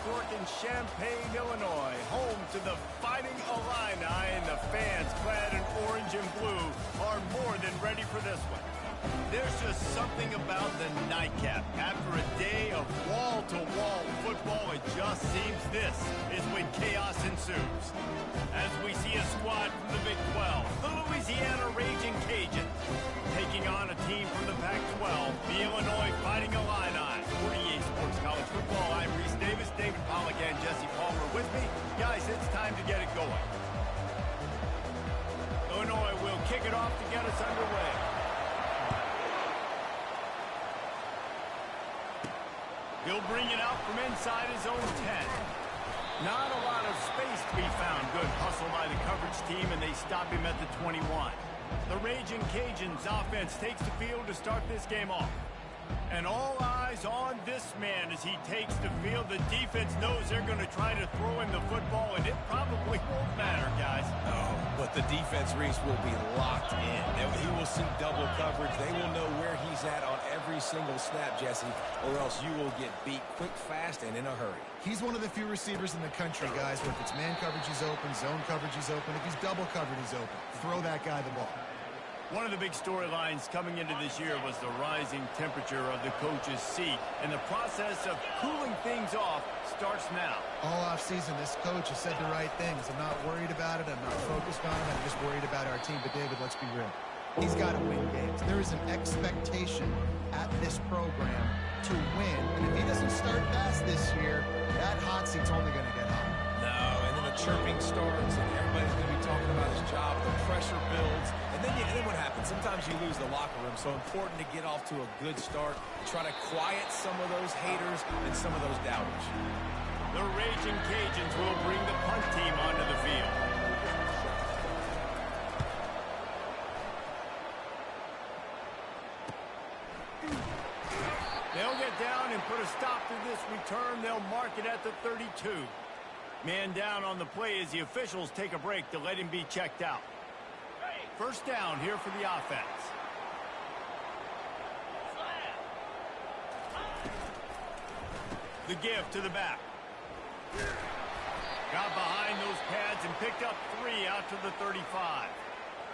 Network in Champaign, Illinois, home to the Fighting Illini, and the fans clad in orange and blue are more than ready for this one. There's just something about the nightcap. After a day of wall-to-wall football, it just seems this is when chaos ensues. As we see a squad from the Big 12, the Louisiana Ragin Cajuns, taking on a team from the Pac-12, the Illinois Fighting Illini. For EA Sports College Football, I'm Reese Davis, David Pollack, and Jesse Palmer with me. Guys, it's time to get it going. Illinois will kick it off to get us underway. He'll bring it out from inside his own 10. Not a lot of space to be found. Good hustle by the coverage team, and they stop him at the 21. The Ragin Cajuns offense takes the field to start this game off. And all eyes on this man as he takes the field. The defense knows they're going to try to throw him the football, and it probably won't matter, guys. Oh, but the defense, Reese, will be locked in. He will see double coverage. They will know where he's at on every single snap, Jesse, or else you will get beat quick, fast, and in a hurry. He's one of the few receivers in the country, guys, where if it's man coverage, he's open, zone coverage, he's open. If he's double covered, he's open. Throw that guy the ball. One of the big storylines coming into this year was the rising temperature of the coach's seat, and the process of cooling things off starts now. All offseason, this coach has said the right things. I'm not worried about it. I'm not focused on it. I'm just worried about our team. But, David, let's be real. He's got to win games. There is an expectation at this program to win. And if he doesn't start fast this year, that hot seat's only going to get hot. No, and then the chirping starts, and everybody's going to be talking about his job. The pressure builds. And then what happens? Sometimes you lose the locker room, so important to get off to a good start. Try to quiet some of those haters and some of those doubters. The Ragin Cajuns will bring the punt team onto the field. They'll get down and put a stop to this return. They'll mark it at the 32. Man down on the play as the officials take a break to let him be checked out. First down here for the offense. The give to the back. Got behind those pads and picked up 3 out to the 35.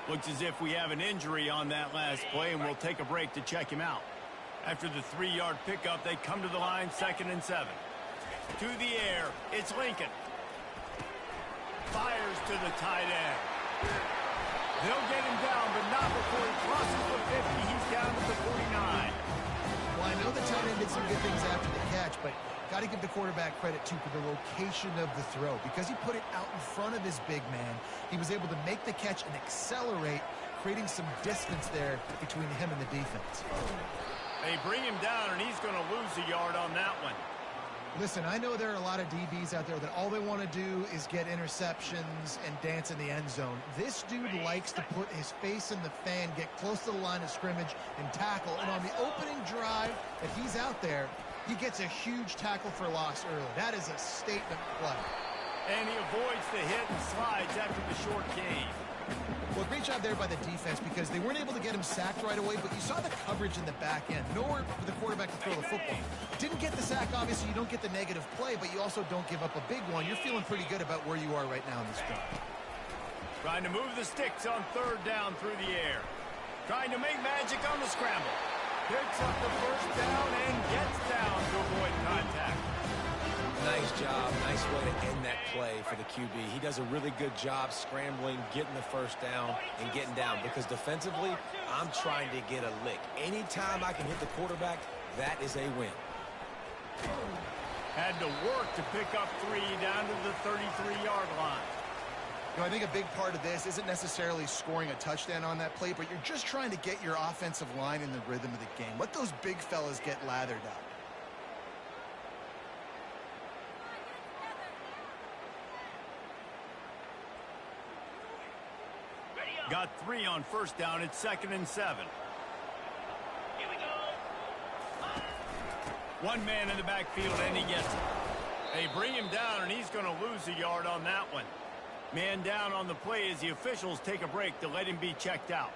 Looks as if we have an injury on that last play, and we'll take a break to check him out. After the 3-yard pickup, they come to the line, 2nd and 7. To the air, it's Lincoln. Fires to the tight end. They'll get him down, but not before he crosses the 50. He's down to the 49. Well, I know the tight end did some good things after the catch, but got to give the quarterback credit, too, for the location of the throw. Because he put it out in front of his big man, he was able to make the catch and accelerate, creating some distance there between him and the defense. They bring him down, and he's going to lose a yard on that one. Listen, I know there are a lot of DBs out there that all they want to do is get interceptions and dance in the end zone. This dude likes to put his face in the fan, get close to the line of scrimmage, and tackle. And on the opening drive that he's out there, he gets a huge tackle for loss early. That is a statement play. And he avoids the hit and slides after the short gain. Well, great job there by the defense because they weren't able to get him sacked right away, but you saw the coverage in the back end. Nowhere for the quarterback to throw the football. Didn't get the sack, obviously. You don't get the negative play, but you also don't give up a big one. You're feeling pretty good about where you are right now in this drive. Trying to move the sticks on 3rd down through the air. Trying to make magic on the scramble. Picks up the first down and gets down to avoid contact. Nice job. Nice way to end that play for the QB. He does a really good job scrambling, getting the first down, and getting down. Because defensively, I'm trying to get a lick. Anytime I can hit the quarterback, that is a win. Had to work to pick up 3 down to the 33-yard line. You know, I think a big part of this isn't necessarily scoring a touchdown on that play, but you're just trying to get your offensive line in the rhythm of the game. Let those big fellas get lathered up. Got 3 on first down. It's 2nd and 7. Here we go. One man in the backfield, and he gets it. They bring him down, and he's going to lose a yard on that one. Man down on the play as the officials take a break to let him be checked out.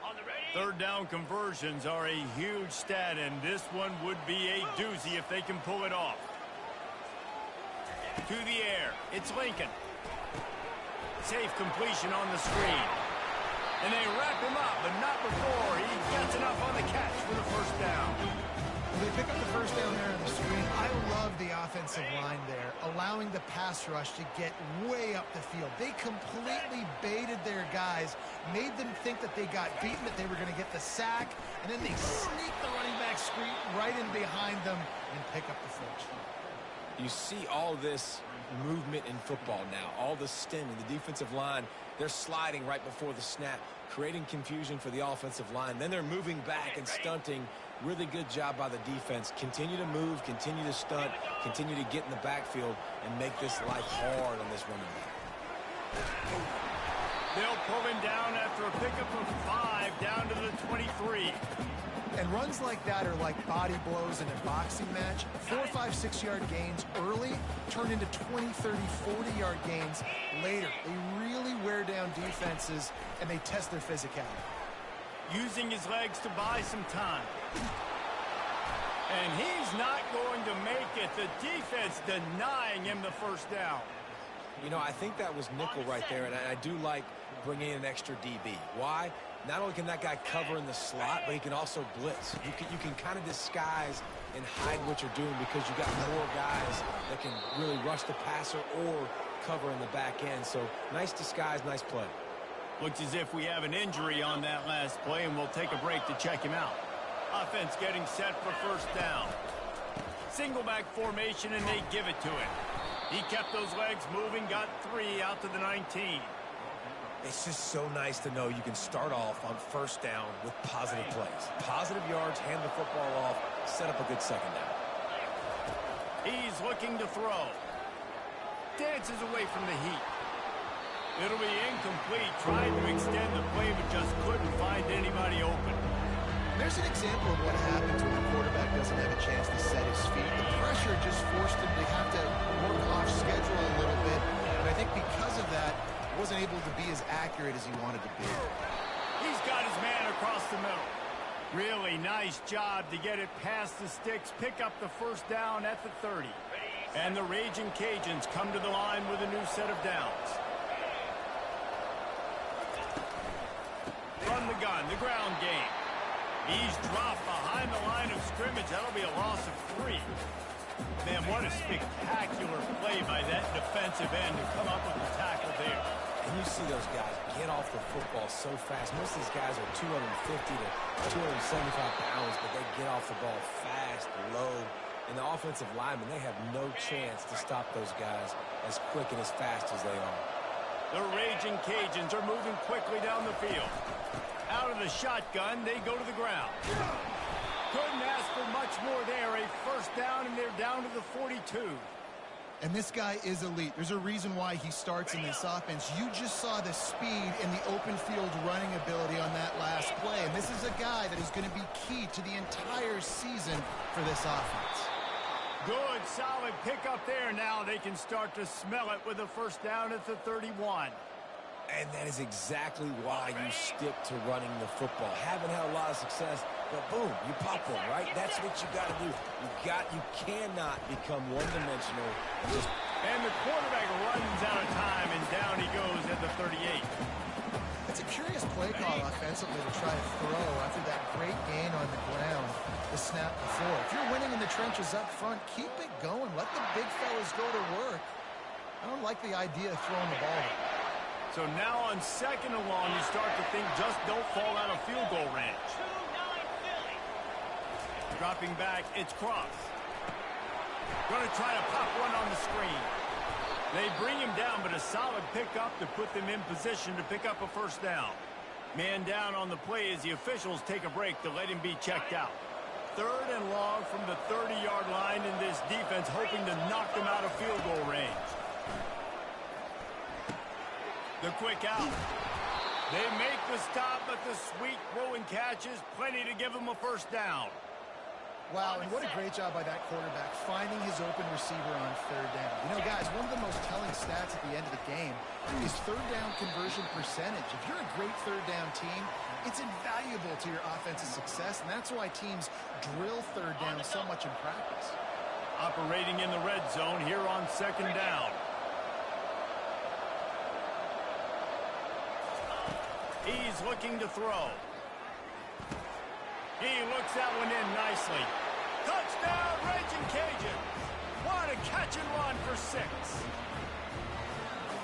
On the ready. Third down conversions are a huge stat, and this one would be a doozy if they can pull it off. To the air, it's Lincoln. Safe completion on the screen. And they wrap him up, but not before he gets enough on the catch for the first down. They pick up the first down there on the screen. I love the offensive line there, allowing the pass rush to get way up the field. They completely baited their guys, made them think that they got beaten, that they were going to get the sack, and then they sneak the running back screen right in behind them and pick up the first. You see all this movement in football now, all the stemming, the defensive line, they're sliding right before the snap, creating confusion for the offensive line. Then they're moving back and stunting. Really good job by the defense. Continue to move, continue to stunt, continue to get in the backfield, and make this life hard on this running back. They'll pull him down after a pickup of 5 down to the 23. And runs like that are like body blows in a boxing match. 4, 5, 6-yard gains early turn into 20, 30, 40-yard gains later. They really wear down defenses, and they test their physicality. Using his legs to buy some time. And he's not going to make it. The defense denying him the first down. You know, I think that was nickel right there, and I do like bringing in an extra DB. Why? Not only can that guy cover in the slot, but he can also blitz. You can kind of disguise and hide what you're doing because you got more guys that can really rush the passer or cover in the back end. So nice disguise, nice play. Looks as if we have an injury on that last play, and we'll take a break to check him out. Offense getting set for first down. Single back formation, and they give it to him. He kept those legs moving, got 3 out to the 19. It's just so nice to know you can start off on first down with positive plays. Positive yards, hand the football off, set up a good second down. He's looking to throw. Dances away from the heat. It'll be incomplete, trying to extend the play, but just couldn't find anybody open. There's an example of what happens when the quarterback doesn't have a chance to set his feet. The pressure just forced him to have to work off schedule a little bit, and I think because of that, wasn't able to be as accurate as he wanted to be. He's got his man across the middle. Really nice job to get it past the sticks, pick up the first down at the 30. And the Ragin' Cajuns come to the line with a new set of downs. From the gun, the ground game. He's dropped behind the line of scrimmage. That'll be a loss of 3. Man, what a spectacular play by that defensive end to come up with the tackle there. And you see those guys get off the football so fast. Most of these guys are 250 to 275 pounds, but they get off the ball fast, low. And the offensive linemen, they have no chance to stop those guys as quick and as fast as they are. The Ragin' Cajuns are moving quickly down the field. Out of the shotgun, they go to the ground. Couldn't ask for much more there. A first down, and they're down to the 42. And this guy is elite. There's a reason why he starts in this offense. You just saw the speed and the open field running ability on that last play. And this is a guy that is going to be key to the entire season for this offense. Good, solid pickup there. Now they can start to smell it with a first down at the 31. And that is exactly why you stick to running the football. Haven't had a lot of success, but boom, you pop one, right? That's what you got to do. You cannot become one-dimensional. And the quarterback runs out of time, and down he goes at the 38. It's a curious play call offensively to try to throw after that great gain on the ground the snap before. If you're winning in the trenches up front, keep it going. Let the big fellas go to work. I don't like the idea of throwing the ball. So now on second and long, you start to think just don't fall out of field goal range. Dropping back, it's Cross. Going to try to pop one on the screen. They bring him down, but a solid pickup to put them in position to pick up a first down. Man down on the play as the officials take a break to let him be checked out. Third and long from the 30-yard line, in this defense hoping to knock them out of field goal range. The quick out. They make the stop, but the sweet throw and catch is plenty to give them a first down. Wow, and what a great job by that quarterback finding his open receiver on third down. You know, guys, one of the most telling stats at the end of the game is third down conversion percentage. If you're a great third down team, it's invaluable to your offensive success, and that's why teams drill third down so much in practice. Operating in the red zone here on second down. He's looking to throw. He looks that one in nicely. Touchdown, Ragin' Cajun. What a catch and run for 6.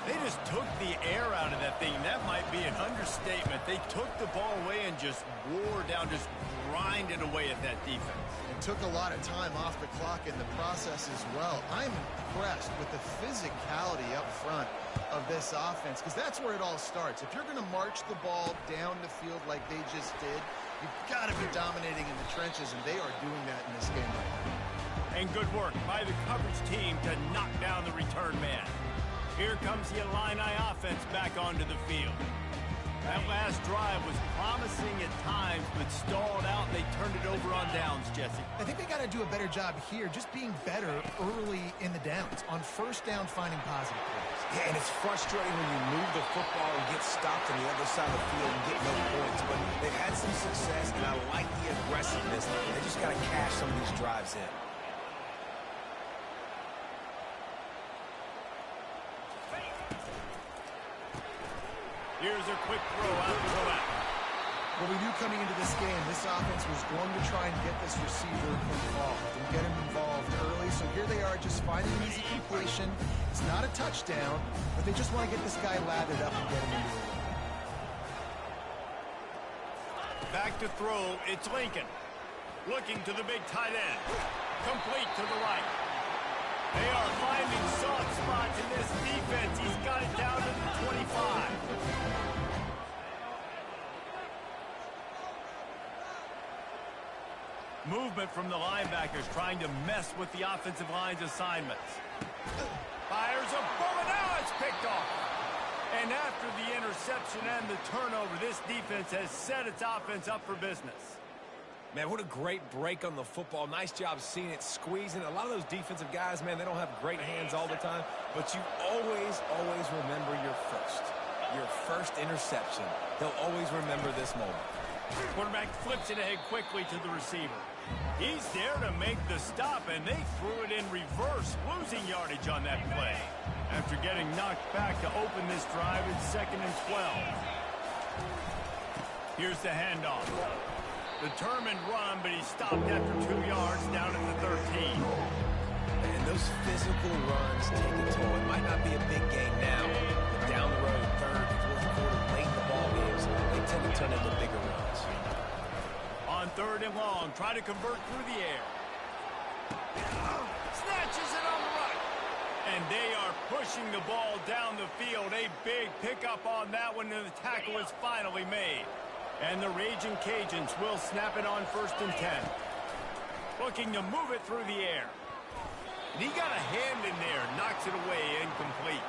They just took the air out of that thing. That might be an understatement. They took the ball away and just wore down, just grinded away at that defense. It took a lot of time off the clock in the process as well. I'm impressed with the physicality up front of this offense, because that's where it all starts. If you're going to march the ball down the field like they just did, you've got to be dominating in the trenches, and they are doing that in this game right now. And good work by the coverage team to knock down the return man. Here comes the Illini offense back onto the field. That last drive was promising at times, but stalled out, and they turned it over on downs, Jesse. I think they got to do a better job here, just being better early in the downs, on first down finding positive plays. Yeah, and it's frustrating when you move the football and get stopped on the other side of the field and get no points, but they've had some success, and I like the aggressiveness. They just got to cash some of these drives in. Here's a quick throw out to the left. Well, we knew coming into this game, this offense was going to try and get this receiver involved and get him involved early. So here they are, just finding an easy completion. It's not a touchdown, but they just want to get this guy lathered up and get him into the run. Back to throw, it's Lincoln. Looking to the big tight end. Complete to the right. They are finding soft spots in this defense. He's got it down to the 25. Movement from the linebackers trying to mess with the offensive line's assignments. Fires a bullet. Now it's picked off. And after the interception and the turnover, this defense has set its offense up for business. Man, what a great break on the football. Nice job seeing it, squeezing. A lot of those defensive guys, man, they don't have great hands all the time, but you always remember your first interception. They'll always remember this moment. Quarterback flips it ahead quickly to the receiver. He's there to make the stop, and they threw it in reverse, losing yardage on that play. After getting knocked back to open this drive, it's 2nd and 12. Here's the handoff. Determined run, but he stopped after 2 yards down at the 13. And those physical runs take a toll. It might not be a big game now, but down the road, 3rd, 4th quarter, late in the ball games, they tend to turn into bigger runs. On 3rd and long, try to convert through the air. Snatches it on the right. And they are pushing the ball down the field. A big pickup on that one, and the tackle is finally made. And the Ragin' Cajuns will snap it on 1st and 10. Looking to move it through the air. And he got a hand in there, knocks it away, incomplete.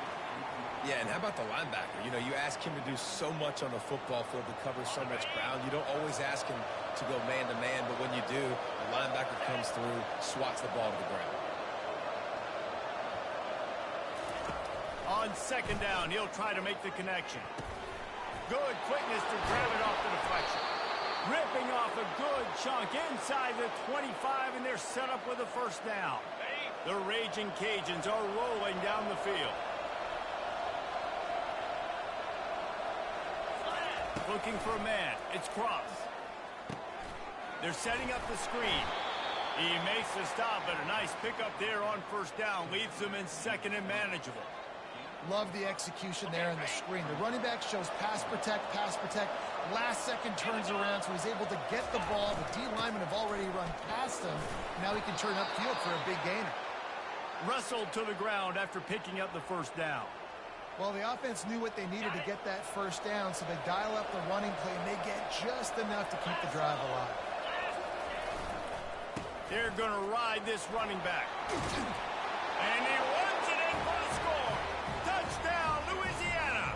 Yeah, and how about the linebacker? You know, you ask him to do so much on the football field to cover so much ground. You don't always ask him to go man-to-man, but when you do, the linebacker comes through, swats the ball to the ground. On 2nd down, he'll try to make the connection. Good quickness to grab it off the deflection. Ripping off a good chunk inside the 25, and they're set up with a 1st down. The Ragin' Cajuns are rolling down the field. Looking for a man. It's Cross. They're setting up the screen. He makes the stop, but a nice pickup there on 1st down. Leaves them in 2nd and manageable. Love the execution there in the screen. The running back shows pass protect. Last second turns around, so he's able to get the ball. The D linemen have already run past him. Now he can turn upfield for a big gainer. Wrestled to the ground after picking up the 1st down. Well, the offense knew what they needed to get that 1st down, so they dial up the running play, and they get just enough to keep the drive alive. They're going to ride this running back. And he runs it in for the score. Touchdown, Louisiana.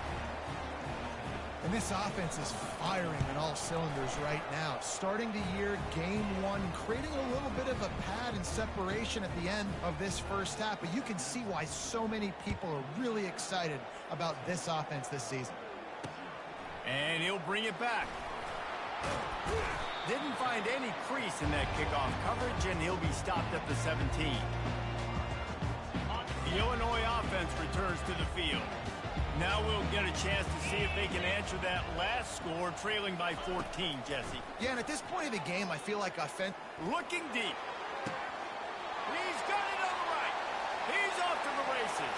And This offense is firing on all cylinders right now. Starting the year, game one, creating a little bit of a pad and separation at the end of this first half. But you can see why so many people are really excited about this offense this season. And he'll bring it back. Didn't find any crease in that kickoff coverage, and he'll be stopped at the 17. The Illinois offense returns to the field. Now we'll get a chance to see if they can answer that last score, trailing by 14, Jesse. Yeah, and at this point of the game, I feel like offense... Looking deep. He's got it on the right. He's off to the races.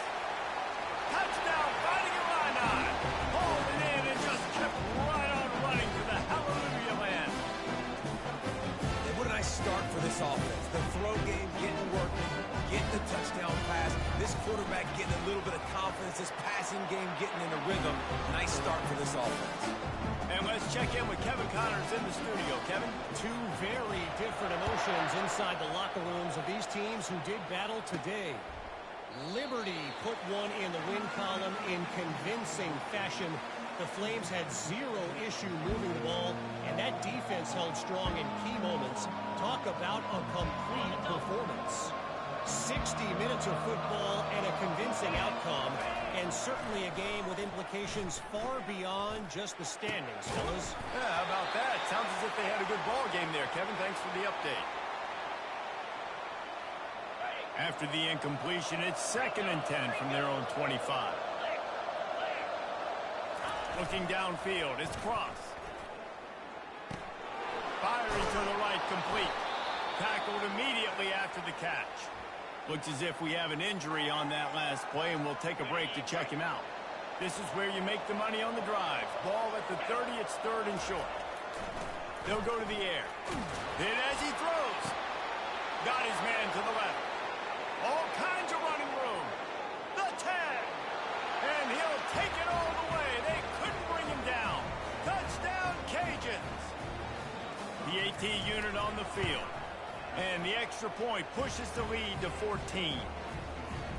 Touchdown, Fighting Illini. Hauled it in and just kept right on running to the hallelujah land. And what a nice start for this offense. The throw game getting working, getting the touchdown pass. This quarterback getting a little bit of confidence. This passing game getting in a rhythm. Nice start for this offense. And let's check in with Kevin Connors in the studio. Kevin? Two very different emotions inside the locker rooms of these teams who did battle today. Liberty put one in the win column in convincing fashion. The Flames had zero issue moving the ball, and that defense held strong in key moments. Talk about a complete performance. 60 minutes of football and a convincing outcome, and certainly a game with implications far beyond just the standings, fellas. Yeah, how about that? Sounds as if they had a good ball game there, Kevin. Thanks for the update. After the incompletion, it's 2nd and 10 from their own 25. Looking downfield, it's Cross. Firing to the right, complete. Tackled immediately after the catch. Looks as if we have an injury on that last play, and we'll take a break to check him out. This is where you make the money on the drive. Ball at the 30, it's 3rd and short. They'll go to the air. Hit as he throws. Got his man to the left. All kinds of running room. The tag. And he'll take it all the way. They couldn't bring him down. Touchdown, Cajuns. The AT unit on the field. And the extra point pushes the lead to 14.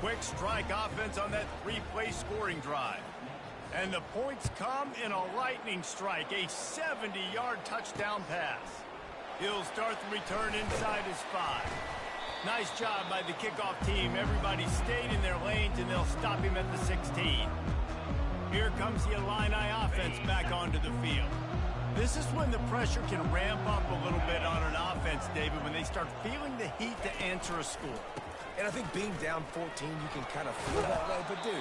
Quick strike offense on that 3-play scoring drive. And the points come in a lightning strike, a 70-yard touchdown pass. He'll start the return inside his 5. Nice job by the kickoff team. Everybody stayed in their lanes, and they'll stop him at the 16. Here comes the Illini offense back onto the field. This is when the pressure can ramp up a little bit on an offense, David, when they start feeling the heat to answer a score. And I think being down 14, you can kind of feel that way. But, dude,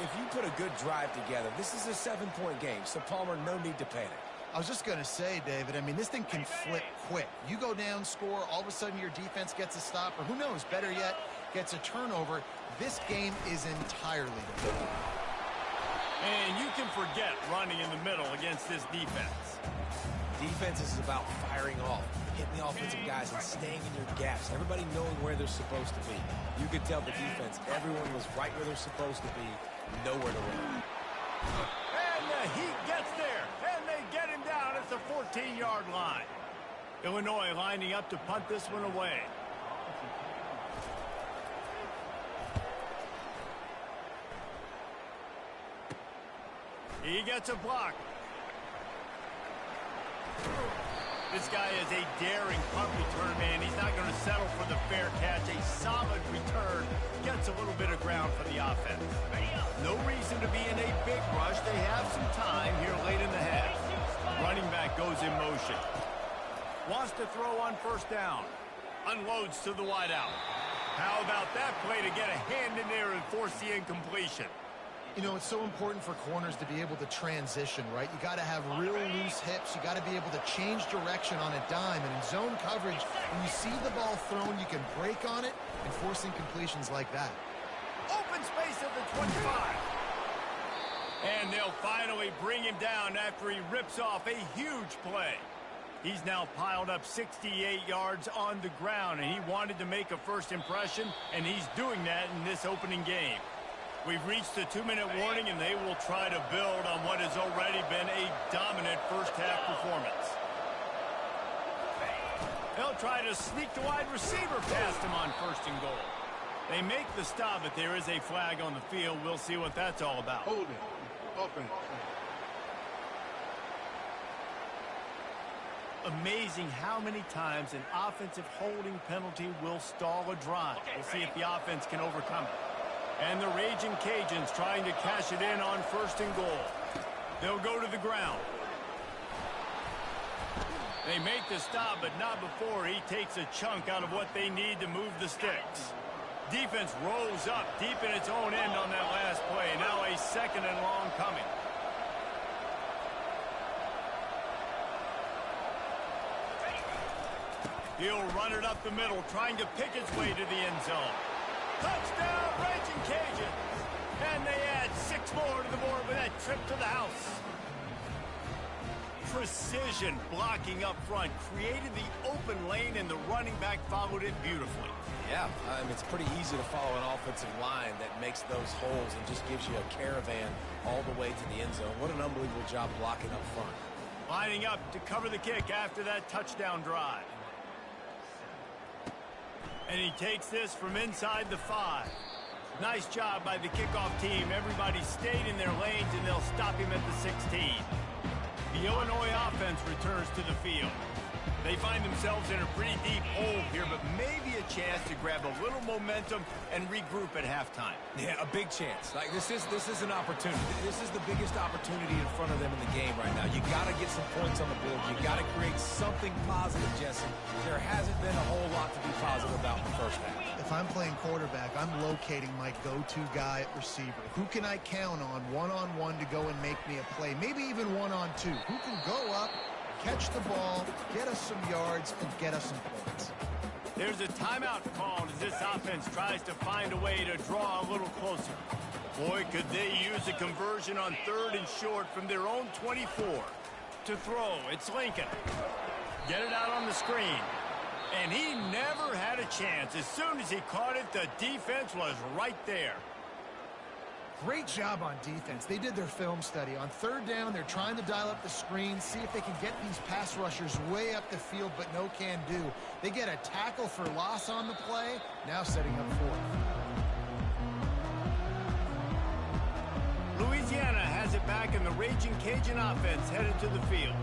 if you put a good drive together, this is a 7-point game. So, Palmer, no need to panic. I was just going to say, David, I mean, this thing can flip quick. You go down, score, all of a sudden your defense gets a stop, or who knows, better yet, gets a turnover. This game is entirely different. And you can forget running in the middle against this defense. Defense is about firing off, hitting the offensive guys and staying in your gaps. Everybody knowing where they're supposed to be. You could tell the defense, everyone was right where they're supposed to be, nowhere to run. And the heat gets there, and they get him down at the 14-yard line. Illinois lining up to punt this one away. He gets a block. This guy is a daring punt return man. He's not going to settle for the fair catch. A solid return. Gets a little bit of ground for the offense. No reason to be in a big rush. They have some time here late in the half. Running back goes in motion. Wants to throw on 1st down. Unloads to the wideout. How about that play to get a hand in there and force the incompletion? You know, it's so important for corners to be able to transition, right? You got to have real loose hips. You got to be able to change direction on a dime. And in zone coverage, when you see the ball thrown, you can break on it and force incompletions like that. Open space at the 25. And they'll finally bring him down after he rips off a huge play. He's now piled up 68 yards on the ground, and he wanted to make a first impression, and he's doing that in this opening game. We've reached the 2-minute warning, and they will try to build on what has already been a dominant first-half performance. They'll try to sneak the wide receiver past him on 1st and goal. They make the stop, but there is a flag on the field. We'll see what that's all about. Hold it. Open. Amazing how many times an offensive holding penalty will stall a drive. We'll see if the offense can overcome it. And the Ragin Cajuns trying to cash it in on 1st and goal. They'll go to the ground. They make the stop, but not before he takes a chunk out of what they need to move the sticks. Defense rolls up deep in its own end on that last play. Now a 2nd and long coming. He'll run it up the middle, trying to pick his way to the end zone. Touchdown, Ragin Cajuns! And they add 6 more to the board with that trip to the house. Precision blocking up front created the open lane, and the running back followed it beautifully. Yeah, it's pretty easy to follow an offensive line that makes those holes and just gives you a caravan all the way to the end zone. What an unbelievable job blocking up front. Lining up to cover the kick after that touchdown drive. And he takes this from inside the 5. Nice job by the kickoff team. Everybody stayed in their lanes, and they'll stop him at the 16. The Illinois offense returns to the field. They find themselves in a pretty deep hole here, but maybe a chance to grab a little momentum and regroup at halftime. Yeah, a big chance. Like this is an opportunity. This is the biggest opportunity in front of them in the game right now. You got to get some points on the board. You got to create something positive, Jesse. There hasn't been a whole lot to be positive about in the first half. If I'm playing quarterback, I'm locating my go-to guy at receiver. Who can I count on one-on-one to go and make me a play? Maybe even one-on-two. Who can go up, catch the ball, get us some yards, and get us some points? There's a timeout called as this offense tries to find a way to draw a little closer. Boy, could they use a conversion on 3rd and short from their own 24. To throw, it's Lincoln. Get it out on the screen. And he never had a chance. As soon as he caught it, the defense was right there. Great job on defense. They did their film study. On 3rd down, they're trying to dial up the screen, see if they can get these pass rushers way up the field, but no can do. They get a tackle for loss on the play, now setting up 4th. Louisiana has it back, and the Ragin Cajun offense headed to the field.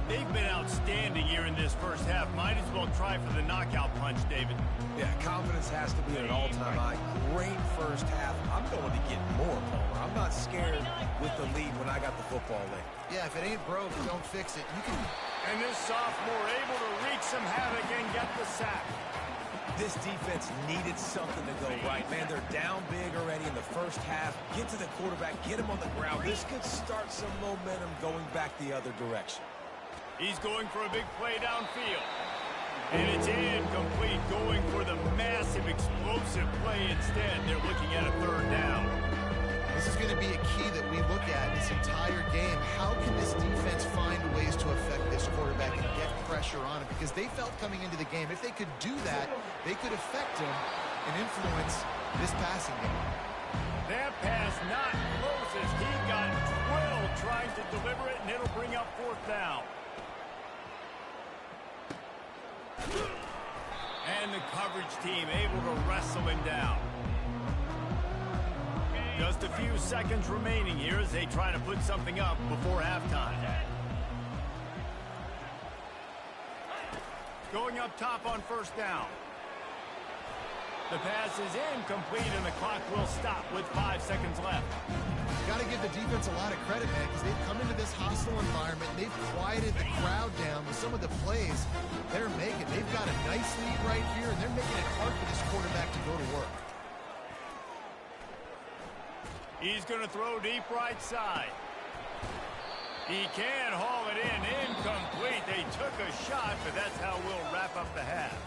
They've been outstanding here in this first half. Might as well try for the knockout punch, David. Yeah, confidence has to be at an all-time high. Great first half. I'm going to get more, Palmer. I'm not scared with the lead when I got the football late. Yeah, if it ain't broke, don't fix it. You can. And this sophomore able to wreak some havoc and get the sack. This defense needed something to go right. Man, they're down big already in the first half. Get to the quarterback, get him on the ground. This could start some momentum going back the other direction. He's going for a big play downfield. And it's incomplete, going for the massive explosive play instead. They're looking at a 3rd down. This is going to be a key that we look at this entire game. How can this defense find ways to affect this quarterback and get pressure on him? Because they felt coming into the game, if they could do that, they could affect him and influence this passing game. That pass not close as he got drilled trying to deliver it, and it'll bring up 4th down. And the coverage team able to wrestle him down. Just a few seconds remaining here as they try to put something up before halftime. Going up top on 1st down. The pass is incomplete, and the clock will stop with 5 seconds left. Got to give the defense a lot of credit, man, because they've come into this hostile environment. They've quieted the crowd down with some of the plays they're making. They've got a nice lead right here, and they're making it hard for this quarterback to go to work. He's going to throw deep right side. He can haul it in. Incomplete. They took a shot, but that's how we'll wrap up the half.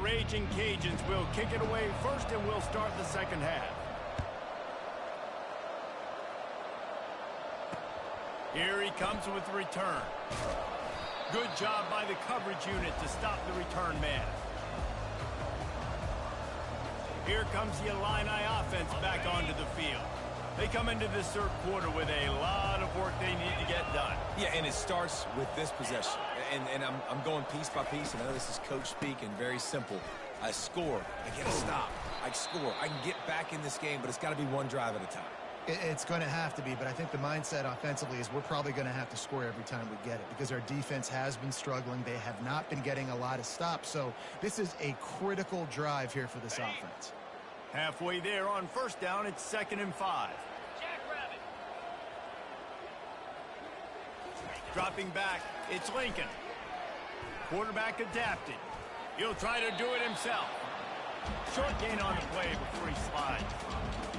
Ragin Cajuns will kick it away first, and we'll start the second half. Here he comes with the return. Good job by the coverage unit to stop the return man. Here comes the Illini offense back onto the field. They come into this third quarter with a lot of work they need to get done. Yeah, and it starts with this possession. And I'm going piece by piece, and I know this is coach speak and very simple. I score. I get a stop. I score. I can get back in this game, but it's got to be one drive at a time. It's going to have to be, but I think the mindset offensively is we're probably going to have to score every time we get it because our defense has been struggling. They have not been getting a lot of stops, so this is a critical drive here for this offense. Halfway there on first down, it's 2nd and 5. Dropping back, it's Lincoln. Quarterback adapted. He'll try to do it himself. Short gain on the play before he slides.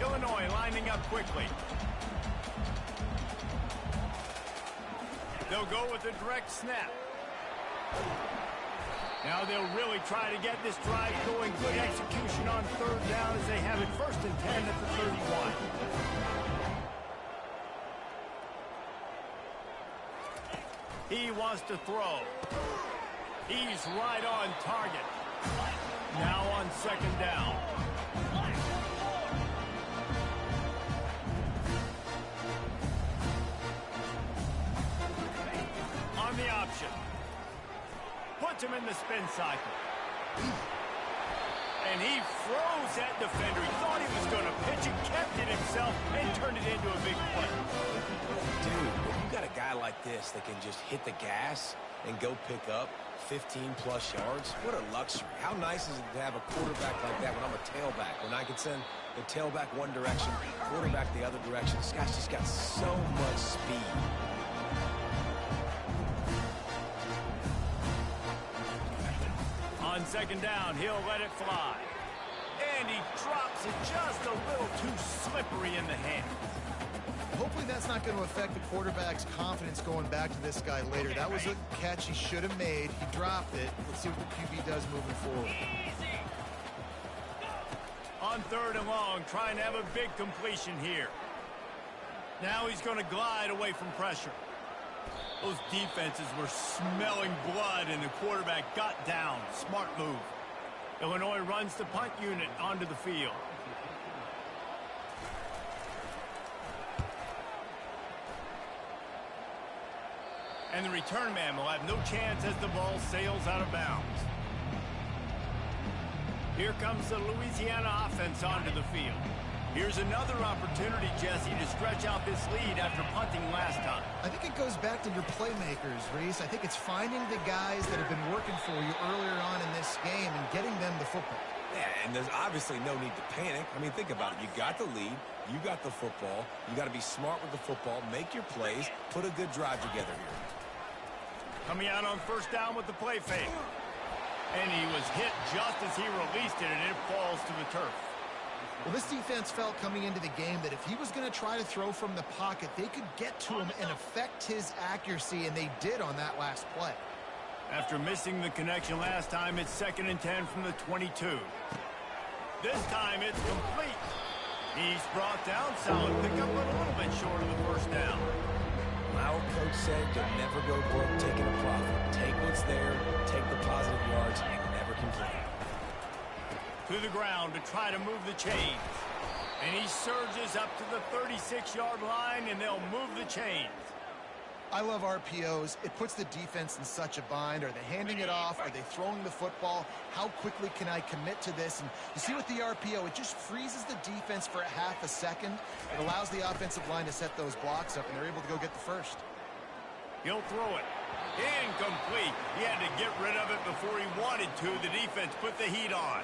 Illinois lining up quickly. They'll go with a direct snap. Now they'll really try to get this drive going. Good execution on third down as they have it 1st and 10 at the 31. He wants to throw. He's right on target. Now on 2nd down. On the option. Puts him in the spin cycle. And he froze that defender. He thought he was going to pitch it, kept it himself, and turned it into a big play. Dude, if you got a guy like this that can just hit the gas and go pick up 15-plus yards, what a luxury. How nice is it to have a quarterback like that when I'm a tailback, when I can send the tailback one direction, quarterback the other direction. This guy's just got so much speed. On 2nd down, he'll let it fly. And he drops it just a little too slippery in the hand. Hopefully that's not going to affect the quarterback's confidence going back to this guy later. That was a catch he should have made. He dropped it. Let's see what the QB does moving forward. On 3rd and long, trying to have a big completion here. Now he's going to glide away from pressure. Those defenses were smelling blood, and the quarterback got down. Smart move. Illinois runs the punt unit onto the field. And the return man will have no chance as the ball sails out of bounds. Here comes the Louisiana offense onto the field. Here's another opportunity, Jesse, to stretch out this lead after punting last time. I think it goes back to your playmakers, Reese. I think it's finding the guys that have been working for you earlier on in this game and getting them the football. Yeah, and there's obviously no need to panic. I mean, think about it. You got the lead. You got the football. You got to be smart with the football. Make your plays. Put a good drive together here. Coming out on 1st down with the play fake. And he was hit just as he released it, and it falls to the turf. Well, this defense felt coming into the game that if he was going to try to throw from the pocket, they could get to him and affect his accuracy, and they did on that last play. After missing the connection last time, it's 2nd and 10 from the 22. This time it's complete. He's brought down. Solid pickup, but a little bit short of the 1st down. Our coach said you'll never go broke taking a profit. Take what's there, take the positive yards, and never complain. To the ground to try to move the chains. And he surges up to the 36-yard line, and they'll move the chains. I love RPOs. It puts the defense in such a bind. Are they handing it off? Are they throwing the football? How quickly can I commit to this? And you see with the RPO, it just freezes the defense for a half a second. It allows the offensive line to set those blocks up, and they're able to go get the first. He'll throw it. Incomplete. He had to get rid of it before he wanted to. The defense put the heat on.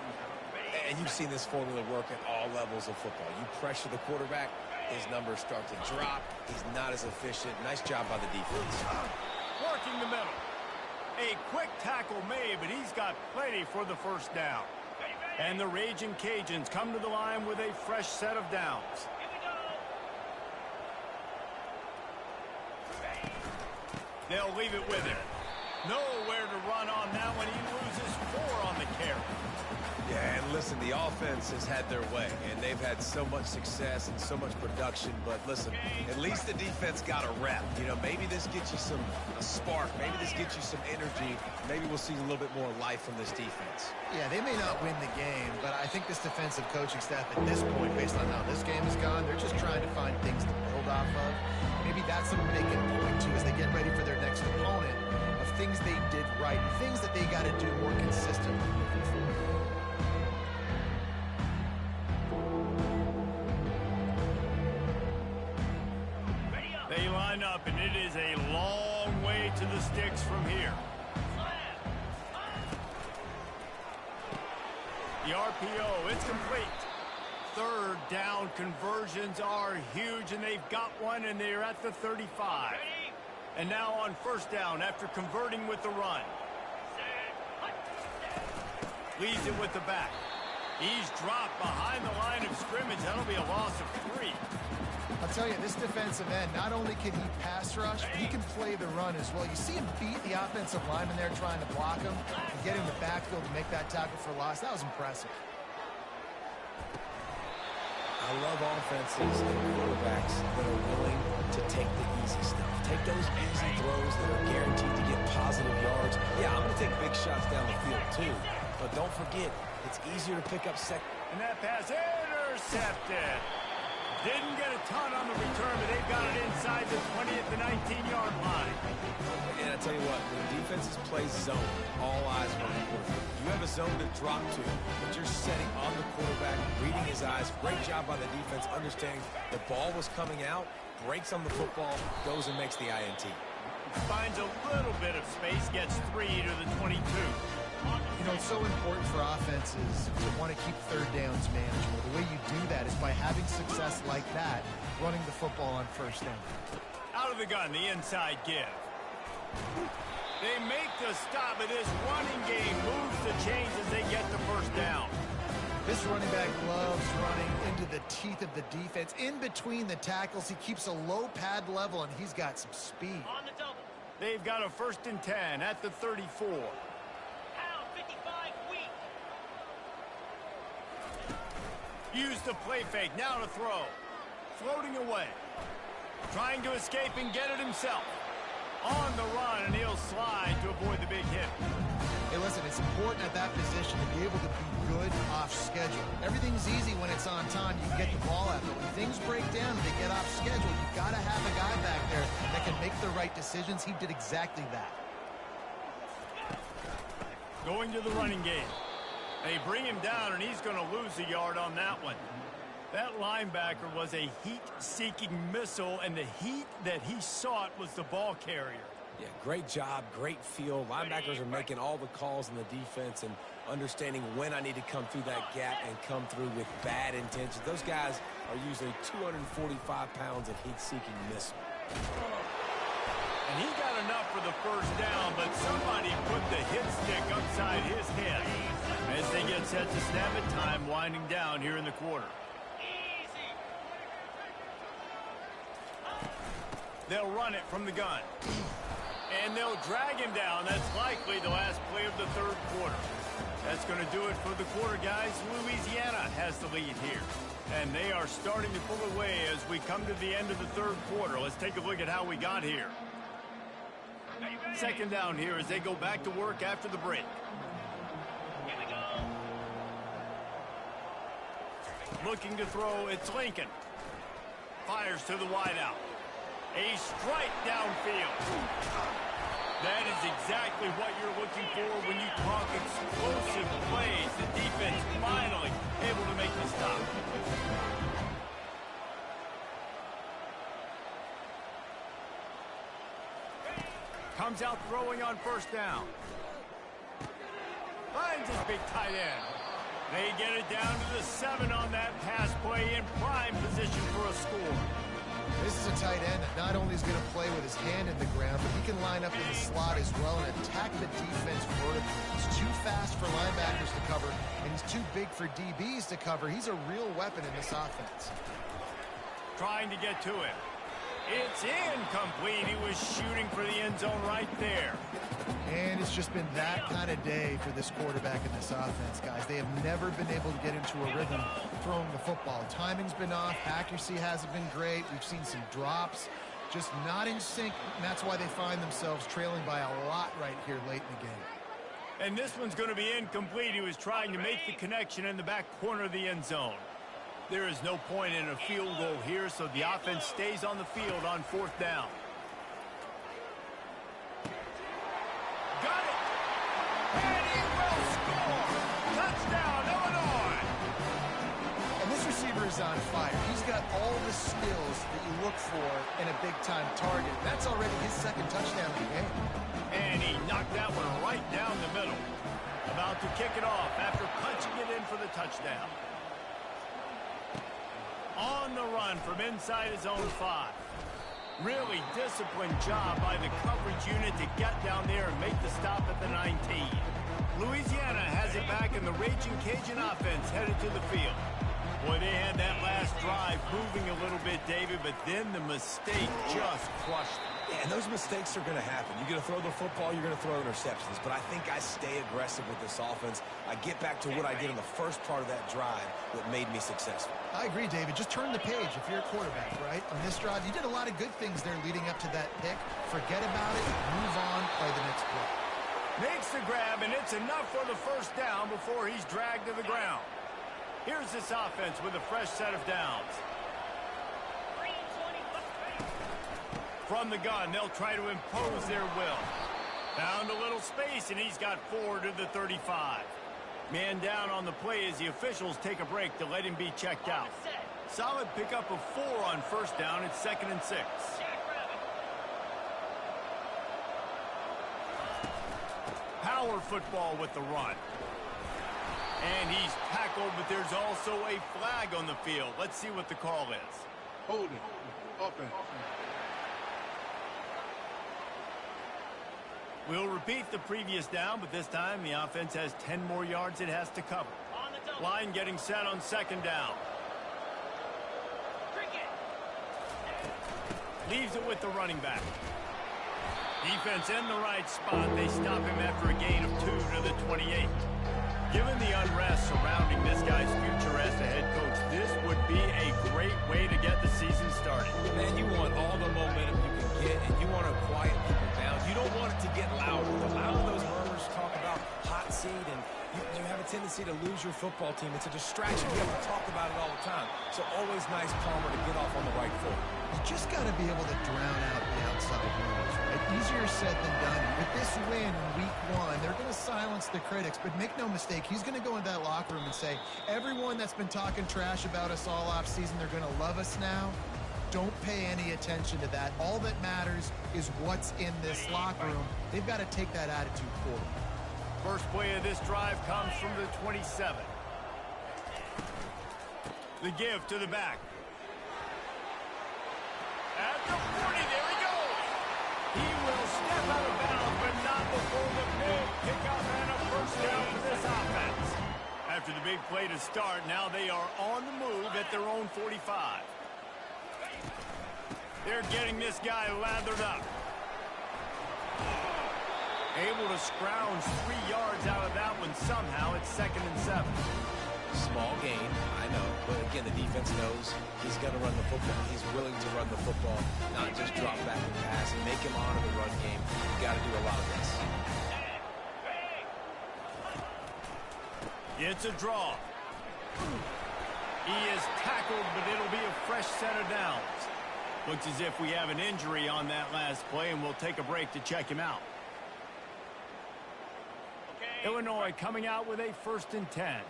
And you've seen this formula work at all levels of football. You pressure the quarterback, his numbers start to drop. He's not as efficient. Nice job by the defense. Working the middle. A quick tackle made, but he's got plenty for the 1st down. And the Ragin Cajuns come to the line with a fresh set of downs. They'll leave it with him. Nowhere to run on that one. He loses 4 on the carry. Yeah, and listen, the offense has had their way, and they've had so much success and so much production. But listen, at least the defense got a rep. You know, maybe this gets you a spark. Maybe this gets you some energy. Maybe we'll see a little bit more life from this defense. Yeah, they may not win the game, but I think this defensive coaching staff at this point, based on how this game has gone, they're just trying to find things to build off of. Maybe that's something they can point to as they get ready for their next opponent, of things they did right, and things that they got to do more consistently moving forward. They line up, and it is a long way to the sticks from here. The RPO, it's complete. Third down conversions are huge, and they've got one, and they're at the 35. And now on first down after converting with the run. Leads it with the back. He's dropped behind the line of scrimmage. That'll be a loss of 3. I'll tell you, this defensive end, not only can he pass rush, but he can play the run as well. You see him beat the offensive lineman there trying to block him and get him in the backfield to make that tackle for loss. That was impressive. I love offenses and quarterbacks that are willing to take the easy stuff. Take those easy throws that are guaranteed to get positive yards. Yeah, I'm going to take big shots down the field too. But don't forget, it's easier to pick up second. And that pass intercepted. Didn't get a ton on the return, but they've got it inside the 20 at the 19-yard line. And I tell you what, when defenses play zone, all eyes are on the quarterback. You have a zone to drop to, but you're setting on the quarterback, reading his eyes. Great job by the defense, understanding the ball was coming out, breaks on the football, goes and makes the INT. Finds a little bit of space, gets 3 to the 22. You know, it's so important for offenses to want to keep third downs manageable. The way you do that is by having success like that, running the football on first down. Out of the gun, the inside give. They make the stop, but this running game moves the chains as they get the first down. This running back loves running into the teeth of the defense. In between the tackles, he keeps a low pad level, and he's got some speed. On the double. They've got a 1st and 10 at the 34. Use the play fake, now to throw. Floating away. Trying to escape and get it himself. On the run, and he'll slide to avoid the big hit. Hey, listen, it's important at that position to be able to be good off schedule. Everything's easy when it's on time. You can get the ball out, but when things break down and they get off schedule, you've got to have a guy back there that can make the right decisions. He did exactly that. Going to the running game. They bring him down, and he's going to lose a yard on that one. That linebacker was a heat-seeking missile, and the heat that he sought was the ball carrier. Yeah, great job, great feel. Linebackers are making all the calls in the defense and understanding when I need to come through that gap and come through with bad intentions. Those guys are usually 245 pounds of heat-seeking missile. And he got enough for the first down, but somebody put the hit stick upside his head as they get set to snap it. Time winding down here in the quarter. They'll run it from the gun. And they'll drag him down. That's likely the last play of the third quarter. That's going to do it for the quarter, guys. Louisiana has the lead here. And they are starting to pull away as we come to the end of the third quarter. Let's take a look at how we got here. 2nd down here as they go back to work after the break. Here we go. Looking to throw, it's Lincoln. Fires to the wideout. A strike downfield. That is exactly what you're looking for when you talk explosive plays. The defense finally able to make the stop. Comes out throwing on first down. Finds his big tight end. They get it down to the 7 on that pass play in prime position for a score. This is a tight end that not only is going to play with his hand in the ground, but he can line up in the slot as well and attack the defense vertically. He's too fast for linebackers to cover, and he's too big for DBs to cover. He's a real weapon in this offense. Trying to get to him. It's incomplete. He was shooting for the end zone right there. And it's just been that kind of day for this quarterback in this offense, guys. They have never been able to get into a rhythm throwing the football. Timing's been off. Accuracy hasn't been great. We've seen some drops. Just not in sync, and that's why they find themselves trailing by a lot right here late in the game. And this one's going to be incomplete. He was trying to make the connection in the back corner of the end zone. There is no point in a field goal here, so the offense stays on the field on 4th down. Got it! And he will score! Touchdown, Illinois! And this receiver is on fire. He's got all the skills that you look for in a big-time target. That's already his 2nd touchdown of the game. And he knocked that one right down the middle. About to kick it off after punching it in for the touchdown. On the run from inside his own 5. Really disciplined job by the coverage unit to get down there and make the stop at the 19. Louisiana has it back in the Ragin Cajun offense headed to the field. Boy, they had that last drive moving a little bit, David, but then the mistake just crushed them. Yeah, and those mistakes are going to happen. You're going to throw the football, you're going to throw interceptions. But I think I stay aggressive with this offense. I get back to what I did in the first part of that drive that made me successful. I agree, David. Just turn the page if you're a quarterback, right? On this drive, you did a lot of good things there leading up to that pick. Forget about it. Move on. Play the next play. Makes the grab, and it's enough for the 1st down before he's dragged to the ground. Here's this offense with a fresh set of downs. From the gun, they'll try to impose their will. Found a little space, and he's got 4 to the 35. Man down on the play as the officials take a break to let him be checked out. Solid pickup of 4 on 1st down. It's 2nd and 6. Power football with the run. And he's tackled, but there's also a flag on the field. Let's see what the call is. Holding. Open. We'll repeat the previous down, but this time the offense has 10 more yards it has to cover. Line getting set on 2nd down. Leaves it with the running back. Defense in the right spot. They stop him after a gain of 2 to the 28. Given the unrest surrounding this guy's future as the head coach, this would be a great way to get the season started. Man, you want all the momentum you can get, and you want to quiet people down. You don't want it to get louder. The louder those murmurs talk about hot seat, and you have a tendency to lose your football team. It's a distraction. You have to talk about it all the time. So always nice, Palmer, to get off on the right foot. You just got to be able to drown out the outside noise, right? Easier said than done. With this win in week 1, they're going to silence the critics, but make no mistake, he's going to go into that locker room and say, everyone that's been talking trash about us all offseason, they're going to love us now. Don't pay any attention to that. All that matters is what's in this locker room. They've got to take that attitude forward. First play of this drive comes from the 27. The give to the back. At the 40, there he goes. He will step out of bounds, but not before the big pickup and a 1st down for this offense. After the big play to start, now they are on the move at their own 45. They're getting this guy lathered up. Able to scrounge 3 yards out of that one somehow. It's 2nd and 7. Small gain, I know. But again, the defense knows he's going to run the football. He's willing to run the football, not just drop back and pass and make him honor the run game. You've got to do a lot of this. It's a draw. He is tackled, but it'll be a fresh set of downs. Looks as if we have an injury on that last play, and we'll take a break to check him out. Illinois coming out with a 1st and 10.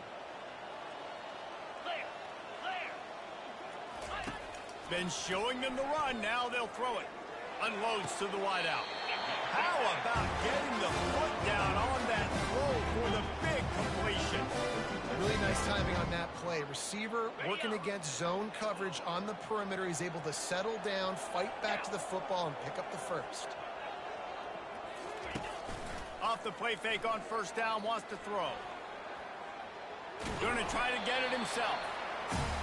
Been showing them the run. Now they'll throw it. Unloads to the wideout. How about getting the foot down on that throw for the big completion? Really nice timing on that play. Receiver working against zone coverage on the perimeter. He's able to settle down, fight back to the football, and pick up the 1st. Off the play fake on 1st down, wants to throw. Going to try to get it himself.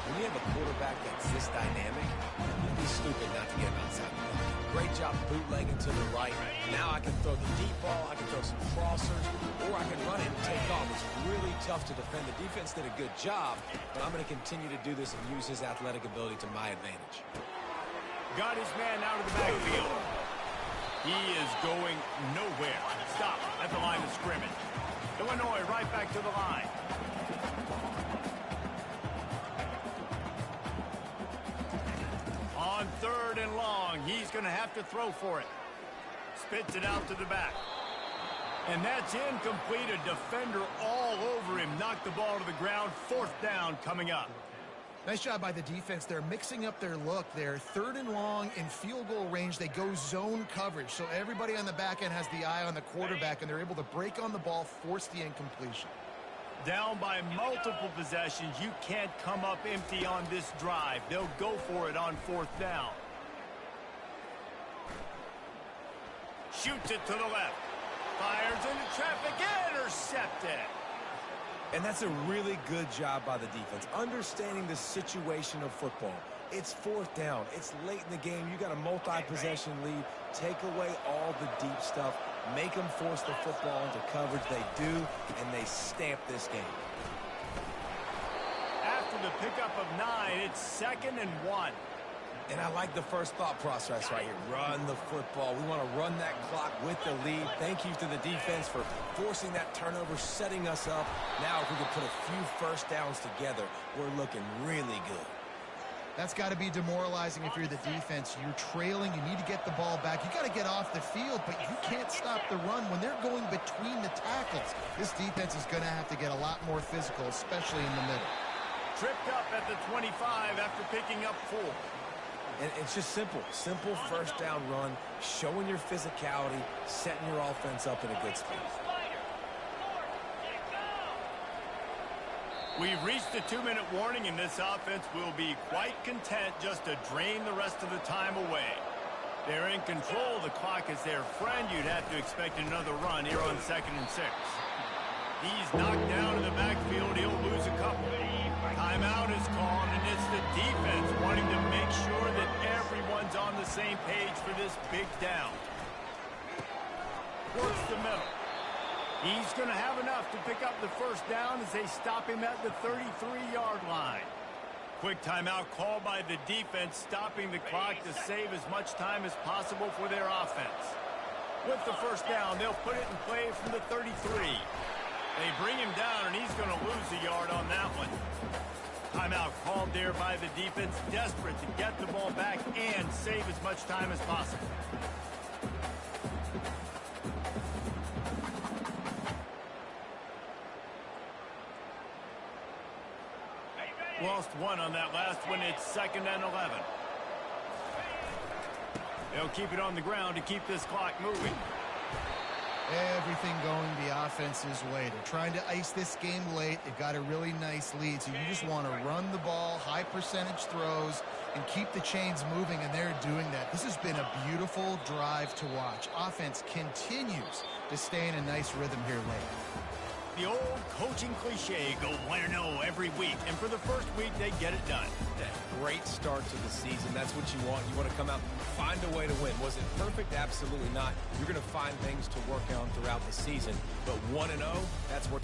When you have a quarterback that's this dynamic, you I'd be stupid not to get him outside the pocket. Great job bootlegging to the right. Now I can throw the deep ball, I can throw some crossers, or I can run it and take off. It's really tough to defend. The defense did a good job, but I'm going to continue to do this and use his athletic ability to my advantage. Got his man out of the backfield. He is going nowhere. Stop at the line of scrimmage. Illinois right back to the line. On 3rd and long, he's going to have to throw for it. Spits it out to the back. And that's incomplete. A defender all over him. Knocked the ball to the ground. 4th down coming up. Nice job by the defense. They're mixing up their look. They're 3rd and long in field goal range. They go zone coverage. So everybody on the back end has the eye on the quarterback, and they're able to break on the ball, force the incompletion. Down by multiple possessions. You can't come up empty on this drive. They'll go for it on 4th down. Shoots it to the left. Fires into traffic. Intercepted. And that's a really good job by the defense, understanding the situation of football. It's 4th down. It's late in the game. You got a multi-possession lead. Take away all the deep stuff. Make them force the football into coverage. They do, and they stamp this game. After the pickup of 9, it's 2nd and 1. And I like the first thought process right here. Run the football. We want to run that clock with the lead. Thank you to the defense for forcing that turnover, setting us up. Now if we can put a few first downs together, we're looking really good. That's got to be demoralizing if you're the defense. You're trailing. You need to get the ball back. You got to get off the field, but you can't stop the run when they're going between the tackles. This defense is going to have to get a lot more physical, especially in the middle. Tripped up at the 25 after picking up 4. And it's just simple. Simple first down run, showing your physicality, setting your offense up in a good spot. We've reached the 2-minute warning, and this offense will be quite content just to drain the rest of the time away. They're in control. The clock is their friend. You'd have to expect another run here on 2nd and 6. He's knocked down in the backfield. He'll lose a couple. Timeout is called, and it's the defense wanting to make sure that everyone's on the same page for this big down. Works the middle. He's going to have enough to pick up the first down as they stop him at the 33-yard line. Quick timeout called by the defense, stopping the clock to save as much time as possible for their offense. With the first down, they'll put it in play from the 33. They bring him down, and he's going to lose a yard on that one. Timeout called there by the defense, desperate to get the ball back and save as much time as possible. Lost 1 on that last one. It's 2nd and 11. They'll keep it on the ground to keep this clock moving. Everything going the offense's way. They're trying to ice this game late. They've got a really nice lead, so you just want to run the ball, high percentage throws, and keep the chains moving, and they're doing that. This has been a beautiful drive to watch. Offense continues to stay in a nice rhythm here late. The old coaching cliche, go 1-0 every week, and for the first week, they get it done. Great start to the season. That's what you want. You want to come out, find a way to win. Was it perfect? Absolutely not. You're going to find things to work on throughout the season, but 1-0, that's where